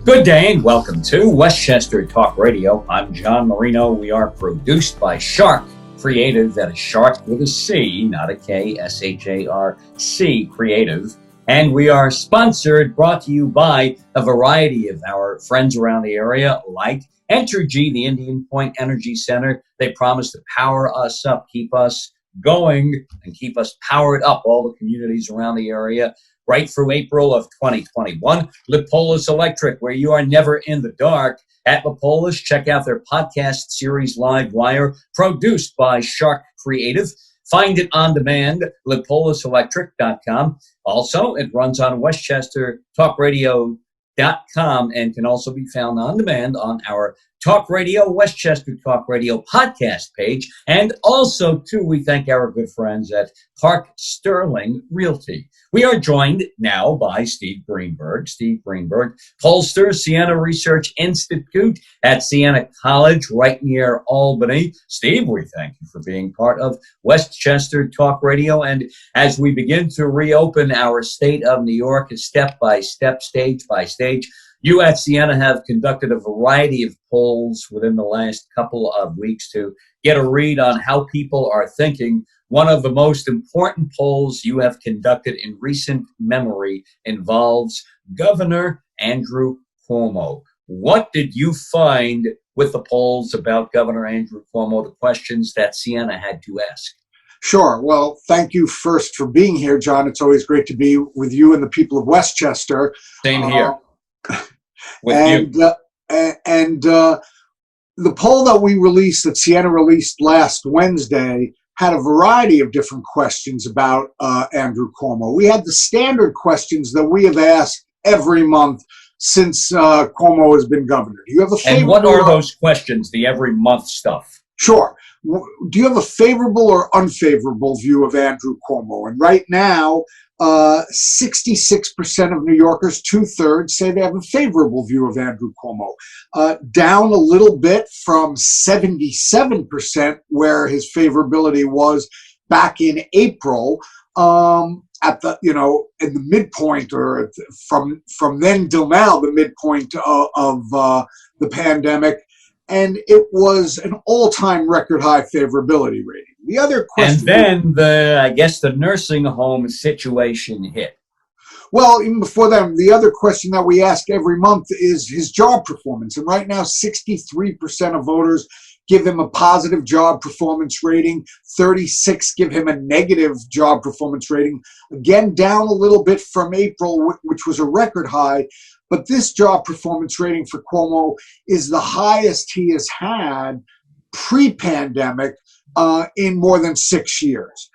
Good day and welcome to Westchester Talk Radio. I'm John Marino. We are produced by Shark Creative, that is Shark with a C, not a K, S-H-A-R-C, Creative. And we are brought to you by a variety of our friends around the area, like Entergy, the Indian Point Energy Center. They promise to power us up, keep us going, and keep us powered up, all the communities around the area, right through April of 2021. Lipolis Electric, where you are never in the dark. At Lipolis, check out their podcast series, Live Wire, produced by Shark Creative. Find it on demand, lipoliselectric.com. Also, it runs on westchestertalkradio.com and can also be found on demand on our Talk Radio, Westchester Talk Radio podcast page. And also, too, we thank our good friends at Park Sterling Realty. We are joined now by Steve Greenberg. Steve Greenberg, pollster, Siena Research Institute at Siena College, right near Albany. Steve, we thank you for being part of Westchester Talk Radio. And as we begin to reopen our state of New York, step by step, stage by stage, you at Siena have conducted a variety of polls within the last couple of weeks to get a read on how people are thinking. One of the most important polls you have conducted in recent memory involves Governor Andrew Cuomo. What did you find with the polls about Governor Andrew Cuomo, the questions that Siena had to ask? Sure. Well, thank you first for being here, John. It's always great to be with you and the people of Westchester. Same here. The poll that we released, that Siena released last Wednesday, had a variety of different questions about Andrew Cuomo. We had the standard questions that we have asked every month since Cuomo has been governor. Do you have a favorable? And what are those questions, the every month stuff? Sure. Do you have a favorable or unfavorable view of Andrew Cuomo? And right now, 66% of New Yorkers, 2/3, say they have a favorable view of Andrew Cuomo. Down a little bit from 77%, where his favorability was back in April. At the, in the midpoint, or from then till now, the midpoint of the pandemic. And it was an all-time record high favorability rating. The other question... And then the nursing home situation hit. Well, even before that, the other question that we ask every month is his job performance. And right now, 63% of voters give him a positive job performance rating. 36 give him a negative job performance rating. Again, down a little bit from April, which was a record high. But this job performance rating for Cuomo is the highest he has had pre-pandemic in more than 6 years.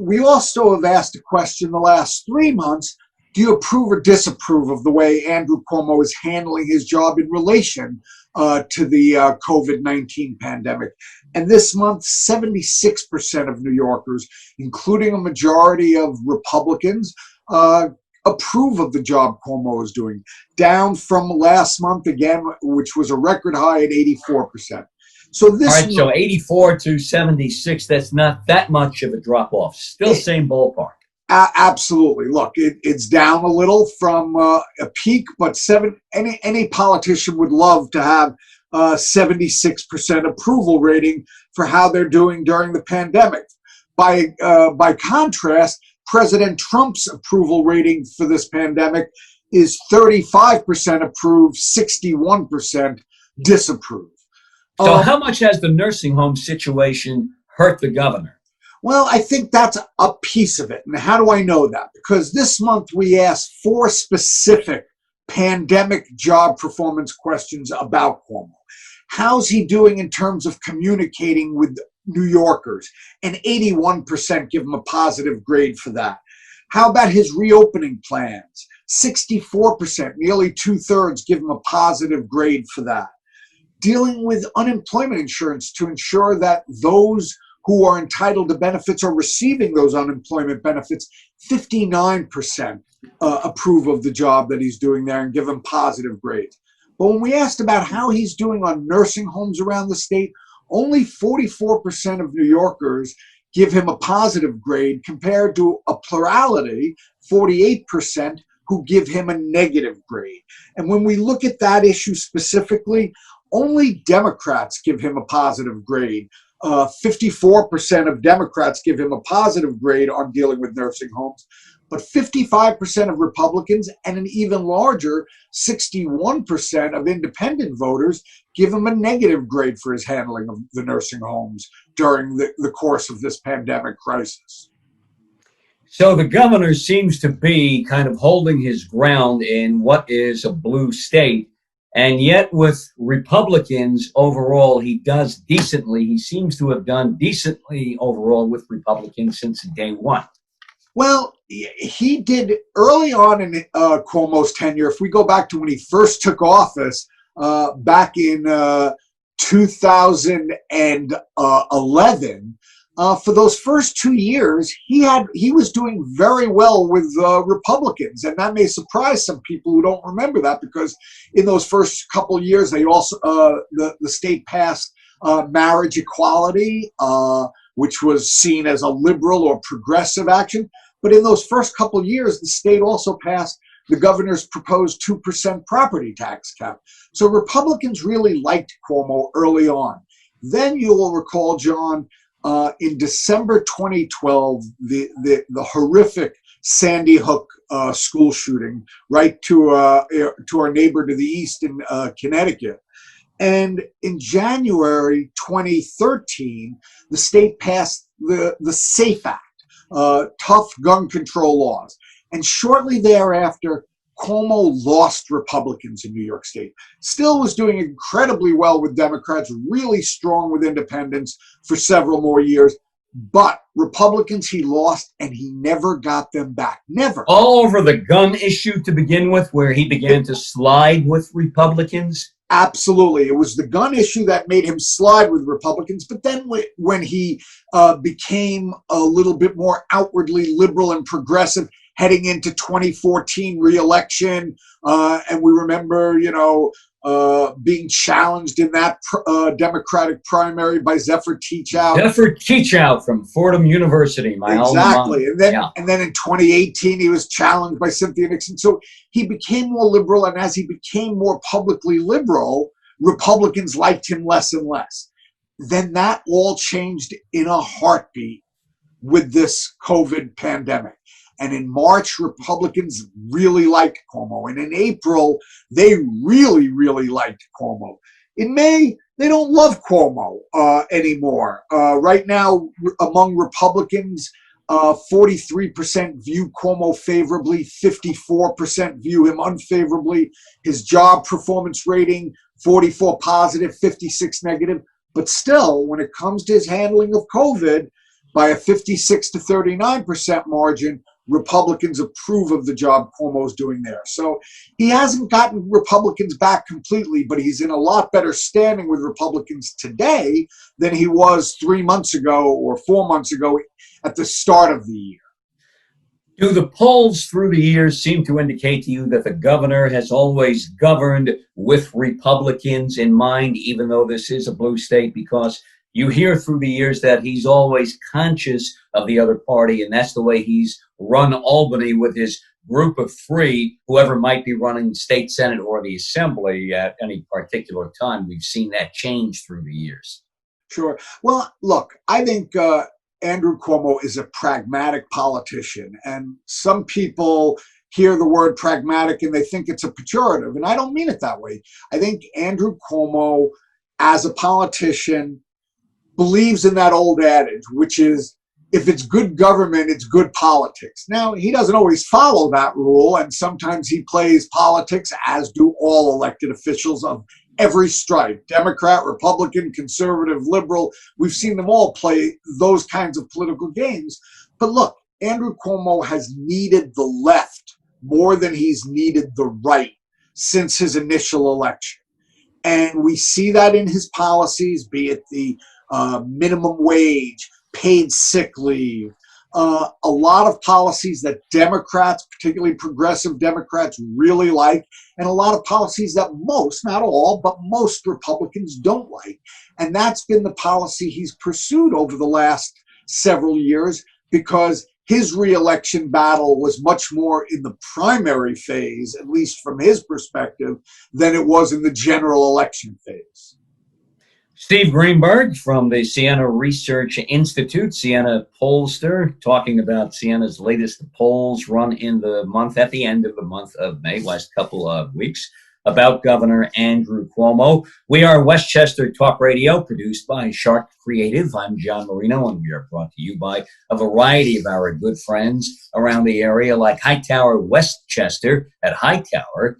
We also have asked a question the last 3 months: do you approve or disapprove of the way Andrew Cuomo is handling his job in relation to the COVID-19 pandemic? And this month, 76% of New Yorkers, including a majority of Republicans, approve of the job Cuomo is doing, down from last month again, which was a record high at 84%. So this, all right, so 84 to 76, that's not that much of a drop off. Still same ballpark. Absolutely. Look, it's down a little from a peak, but any politician would love to have 76% approval rating for how they're doing during the pandemic. By contrast, President Trump's approval rating for this pandemic is 35% approve, 61% disapprove. So how much has the nursing home situation hurt the governor? Well, I think that's a piece of it. And how do I know that? Because this month we asked 4 specific pandemic job performance questions about Cuomo. How's he doing in terms of communicating with New Yorkers? And 81% give him a positive grade for that. How about his reopening plans? 64%, nearly 2/3, give him a positive grade for that. Dealing with unemployment insurance to ensure that those who are entitled to benefits are receiving those unemployment benefits, 59% approve of the job that he's doing there and give him positive grades. But when we asked about how he's doing on nursing homes around the state, only 44% of New Yorkers give him a positive grade compared to a plurality, 48%, who give him a negative grade. And when we look at that issue specifically, only Democrats give him a positive grade. 54% of Democrats give him a positive grade on dealing with nursing homes, but 55% of Republicans and an even larger 61% of independent voters give him a negative grade for his handling of the nursing homes during the course of this pandemic crisis. So the governor seems to be kind of holding his ground in what is a blue state. And yet with Republicans overall, he does decently. He seems to have done decently overall with Republicans since day one. Well, he did early on in Cuomo's tenure. If we go back to when he first took office back in 2011, for those first 2 years, he was doing very well with Republicans, and that may surprise some people who don't remember that, because in those first couple of years, they also the state passed marriage equality, which was seen as a liberal or progressive action. But in those first couple of years, the state also passed the governor's proposed 2% property tax cap. So Republicans really liked Cuomo early on. Then you will recall, John, in December 2012, the horrific Sandy Hook school shooting right to our neighbor to the east in Connecticut. And in January 2013, the state passed the SAFE Act, tough gun control laws. And shortly thereafter, Cuomo lost Republicans in New York State. Still was doing incredibly well with Democrats, really strong with independents for several more years. But Republicans he lost, and he never got them back. Never. All over the gun issue to begin with, where he began to slide with Republicans. Absolutely. It was the gun issue that made him slide with Republicans. But then when he became a little bit more outwardly liberal and progressive, heading into 2014 re-election, and we remember, being challenged in that Democratic primary by Zephyr Teachout. Zephyr Teachout from Fordham University, my alma mater. Exactly. And then in 2018, he was challenged by Cynthia Nixon. So he became more liberal, and as he became more publicly liberal, Republicans liked him less and less. Then that all changed in a heartbeat with this COVID pandemic. And in March, Republicans really liked Cuomo. And in April, they really, really liked Cuomo. In May, they don't love Cuomo anymore. Right now, among Republicans, 43% view Cuomo favorably, 54% view him unfavorably. His job performance rating, 44 positive, 56 negative. But still, when it comes to his handling of COVID, by a 56 to 39% margin, Republicans approve of the job Cuomo's doing there. So he hasn't gotten Republicans back completely, but he's in a lot better standing with Republicans today than he was 3 months ago or 4 months ago at the start of the year. Do the polls through the years seem to indicate to you that the governor has always governed with Republicans in mind, even though this is a blue state? Because you hear through the years that he's always conscious of the other party, and that's the way he's run Albany with his group of three, whoever might be running the state senate or the assembly at any particular time. We've seen that change through the years. Sure. Well, look, I think Andrew Cuomo is a pragmatic politician, and some people hear the word pragmatic and they think it's a pejorative, and I don't mean it that way. I think Andrew Cuomo, as a politician, believes in that old adage, which is, if it's good government, it's good politics. Now, he doesn't always follow that rule, and sometimes he plays politics, as do all elected officials of every stripe, Democrat, Republican, conservative, liberal. We've seen them all play those kinds of political games. But look, Andrew Cuomo has needed the left more than he's needed the right since his initial election. And we see that in his policies, be it the minimum wage, paid sick leave, a lot of policies that Democrats, particularly progressive Democrats, really like, and a lot of policies that most, not all, but most Republicans don't like. And that's been the policy he's pursued over the last several years, because his reelection battle was much more in the primary phase, at least from his perspective, than it was in the general election phase. Steve Greenberg from the Siena Research Institute, Siena pollster, talking about Siena's latest polls run in the month, at the end of the month of May, last couple of weeks, about Governor Andrew Cuomo. We are Westchester Talk Radio, produced by Shark Creative. I'm John Marino, and we are brought to you by a variety of our good friends around the area, like Hightower Westchester at Hightower.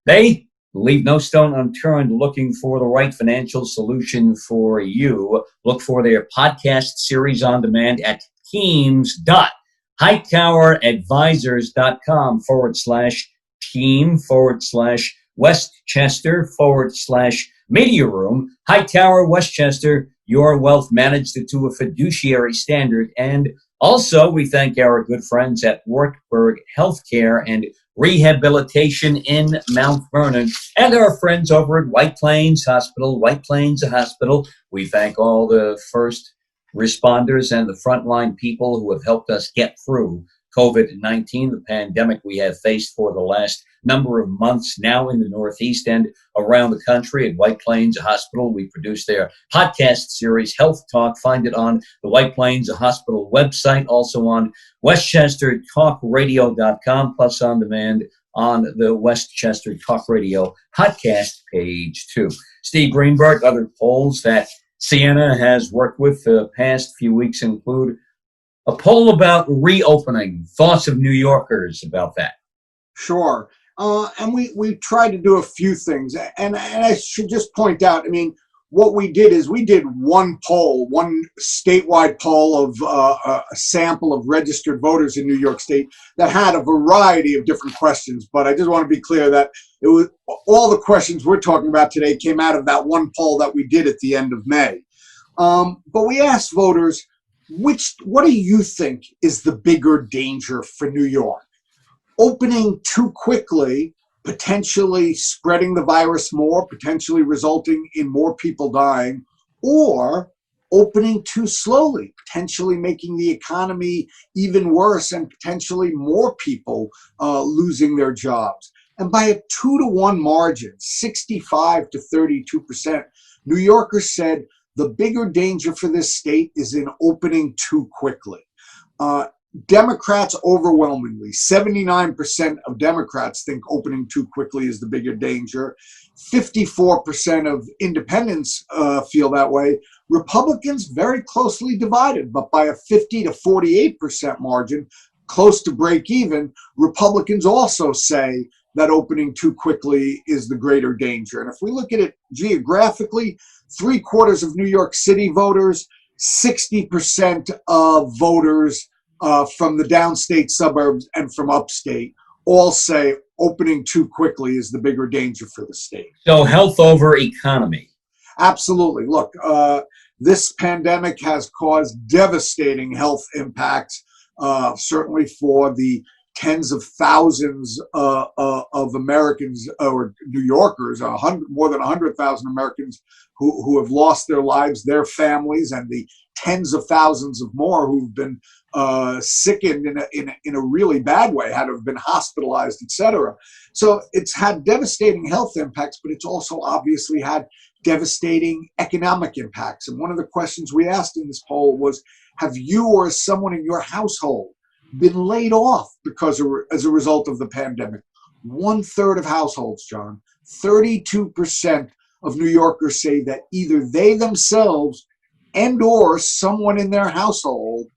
They leave no stone unturned looking for the right financial solution for you. Look for their podcast series on demand at teams.hightoweradvisors.com/team/Westchester/media room. Hightower Westchester, your wealth managed to a fiduciary standard. And also, we thank our good friends at Wartburg Healthcare and Rehabilitation in Mount Vernon, and our friends over at White Plains Hospital. White Plains Hospital. We thank all the first responders and the frontline people who have helped us get through COVID-19, the pandemic we have faced for the last number of months now in the Northeast and around the country. At White Plains Hospital, we produce their podcast series, Health Talk. Find it on the White Plains Hospital website, also on WestchesterTalkRadio.com, plus on demand on the Westchester Talk Radio podcast page, too. Steve Greenberg, other polls that Siena has worked with the past few weeks include a poll about reopening. Thoughts of New Yorkers about that? Sure. And we tried to do a few things. And I should just point out, I mean, what we did is we did one poll, one statewide poll of a sample of registered voters in New York State that had a variety of different questions. But I just want to be clear that it was all the questions we're talking about today came out of that one poll that we did at the end of May. But we asked voters, what do you think is the bigger danger for New York? Opening too quickly, potentially spreading the virus more, potentially resulting in more people dying, or opening too slowly, potentially making the economy even worse and potentially more people losing their jobs. And by a 2-to-1 margin, 65 to 32%, New Yorkers said the bigger danger for this state is in opening too quickly. Democrats overwhelmingly, 79% of Democrats think opening too quickly is the bigger danger. 54% of independents feel that way. Republicans very closely divided, but by a 50 to 48% margin, close to break even. Republicans also say that opening too quickly is the greater danger. And if we look at it geographically, 3/4 of New York City voters, 60% of voters from the downstate suburbs and from upstate all say opening too quickly is the bigger danger for the state. So health over economy. Absolutely. Look, this pandemic has caused devastating health impacts, certainly for the tens of thousands of Americans or New Yorkers, more than 100,000 Americans who have lost their lives, their families, and the tens of thousands of more who've been sickened in a really bad way, had to have been hospitalized, etc. So it's had devastating health impacts, but it's also obviously had devastating economic impacts. And one of the questions we asked in this poll was, have you or someone in your household been laid off as a result of the pandemic? 1/3 of households, John, 32% of New Yorkers say that either they themselves and or someone in their household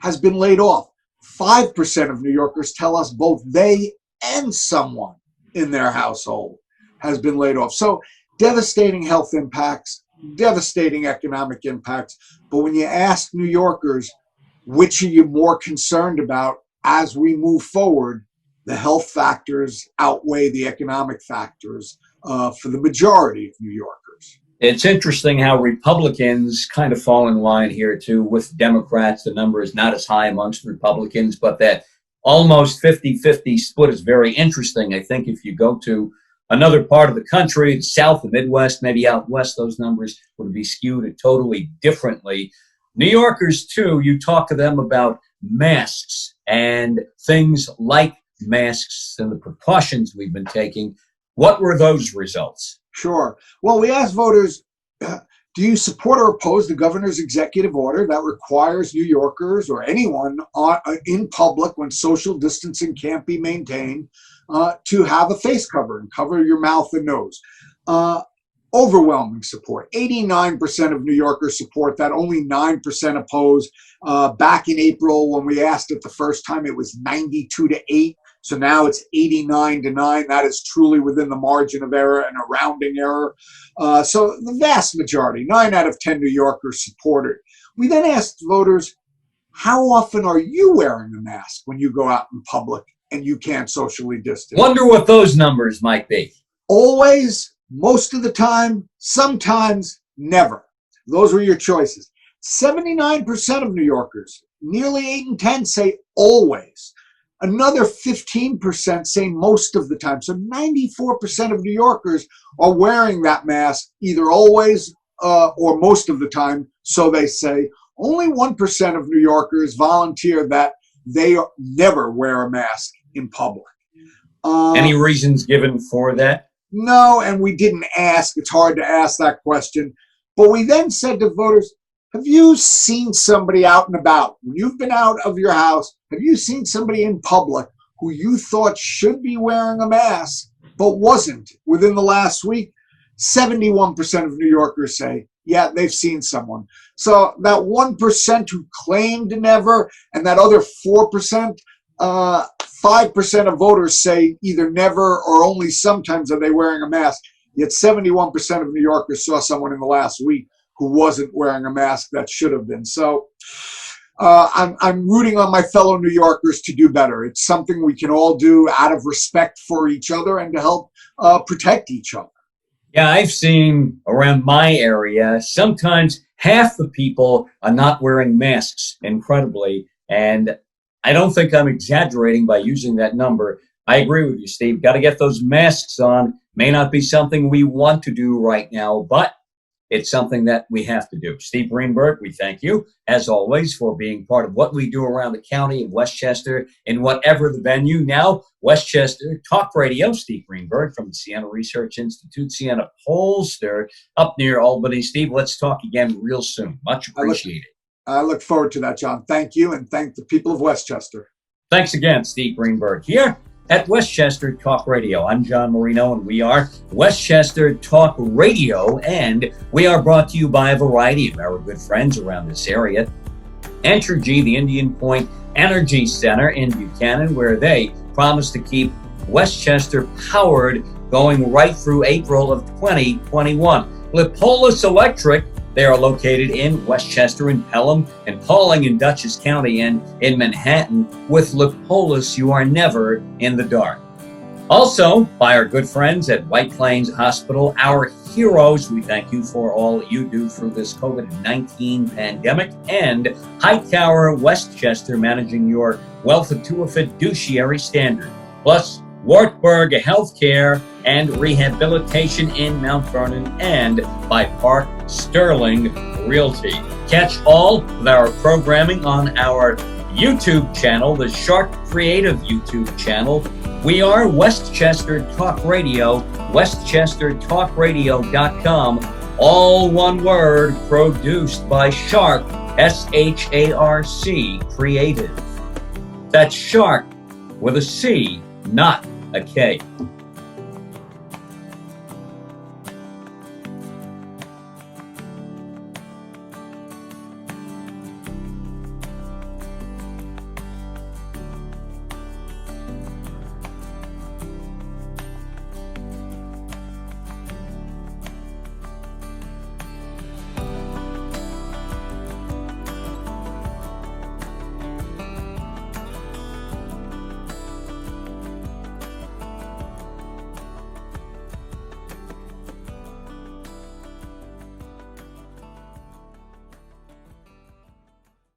has been laid off. 5% of New Yorkers tell us both they and someone in their household has been laid off. So devastating health impacts, devastating economic impacts. But when you ask New Yorkers, which are you more concerned about as we move forward, the health factors outweigh the economic factors for the majority of New Yorkers. It's interesting how Republicans kind of fall in line here, too, with Democrats. The number is not as high amongst Republicans, but that almost 50-50 split is very interesting. I think if you go to another part of the country, the South, the Midwest, maybe out West, those numbers would be skewed totally differently. New Yorkers, too, you talk to them about masks and things like masks and the precautions we've been taking. What were those results? Sure. Well, we asked voters, do you support or oppose the governor's executive order that requires New Yorkers or anyone in public when social distancing can't be maintained to have a face cover and cover your mouth and nose? Overwhelming support. 89% of New Yorkers support that. Only 9% oppose. Back in April, when we asked it the first time, it was 92-8. So now it's 89-9. That is truly within the margin of error and a rounding error. So the vast majority, 9 out of 10 New Yorkers supported. We then asked voters, how often are you wearing a mask when you go out in public and you can't socially distance? Wonder what those numbers might be. Always, most of the time, sometimes, never. Those were your choices. 79% of New Yorkers, nearly 8 in 10, say always. Another 15% say most of the time. So 94% of New Yorkers are wearing that mask either always or most of the time, so they say. Only 1% of New Yorkers volunteer that they never wear a mask in public. Any reasons given for that? No, and we didn't ask. It's hard to ask that question. But we then said to voters, have you seen somebody out and about? When you've been out of your house, have you seen somebody in public who you thought should be wearing a mask but wasn't within the last week? 71% of New Yorkers say, yeah, they've seen someone. So that 1% who claimed never, and that other 4%, 5% of voters say either never or only sometimes are they wearing a mask. Yet 71% of New Yorkers saw someone in the last week who wasn't wearing a mask that should have been. So I'm rooting on my fellow New Yorkers to do better. It's something we can all do out of respect for each other and to help protect each other. Yeah, I've seen around my area, sometimes half the people are not wearing masks, incredibly. And I don't think I'm exaggerating by using that number. I agree with you, Steve. Got to get those masks on. May not be something we want to do right now, but it's something that we have to do. Steve Greenberg, we thank you, as always, for being part of what we do around the county of Westchester in whatever the venue. Now, Westchester Talk Radio, Steve Greenberg from the Siena Research Institute, Siena Poll, up near Albany. Steve, let's talk again real soon. Much appreciated. I look forward to that, John. Thank you, and thank the people of Westchester. Thanks again, Steve Greenberg, here at Westchester Talk Radio. I'm John Marino, and we are Westchester Talk Radio, and we are brought to you by a variety of our good friends around this area. Entergy, the Indian Point Energy Center in Buchanan, where they promise to keep Westchester powered going right through April of 2021. Lipolis Electric, they are located in Westchester and Pelham and Pauling in Dutchess County and in Manhattan. With Lipolis, you are never in the dark. Also, by our good friends at White Plains Hospital, our heroes, we thank you for all you do through this COVID-19 pandemic, and Hightower Westchester, managing your wealth to a fiduciary standard. Plus, Wartburg Healthcare and Rehabilitation in Mount Vernon, and by Park Sterling Realty. Catch all of our programming on our YouTube channel, the Shark Creative YouTube channel. We are Westchester Talk Radio, westchestertalkradio.com, all one word, produced by Shark, S-H-A-R-C, Creative. That's Shark with a C, not a K.